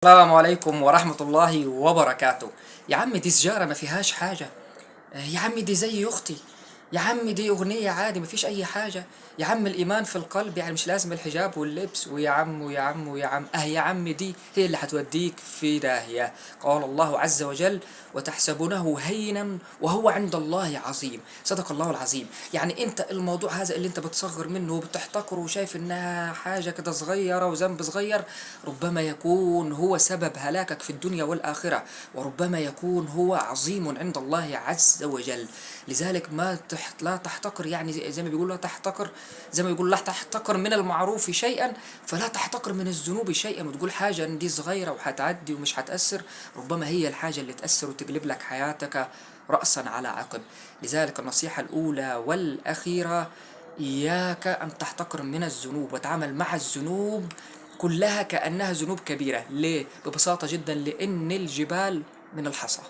السلام عليكم ورحمة الله وبركاته. يا عم دي سجارة ما فيهاش حاجة. يا عم دي زي أختي. يا عم دي أغنية عادي ما فيش أي حاجة. يا عم الإيمان في القلب، يعني مش لازم الحجاب واللبس. ويا عم ويا عم ويا عم يا عم دي هي اللي هتوديك في داهية. قال الله عز وجل: وتحسبونه هينا وهو عند الله عظيم. صدق الله العظيم. يعني انت الموضوع هذا اللي انت بتصغر منه وبتحتقره وشايف انها حاجة كده صغيرة وذنب صغير، ربما يكون هو سبب هلاكك في الدنيا والآخرة، وربما يكون هو عظيم عند الله عز وجل. لذلك لا تحتقر، يعني زي ما بيقول لا تحتقر. زي ما بيقول لا تحتقر من المعروف شيئا فلا تحتقر من الذنوب شيئا. وتقول حاجة إن دي صغيرة وهتعدي ومش هتأثر، ربما هي الحاجة اللي تأثر وتقلب لك حياتك رأسا على عقب. لذلك النصيحة الأولى والأخيرة: إياك أن تحتقر من الذنوب، وتعامل مع الذنوب كلها كأنها ذنوب كبيرة. ليه؟ ببساطة جدا: لأن الجبال من الحصى.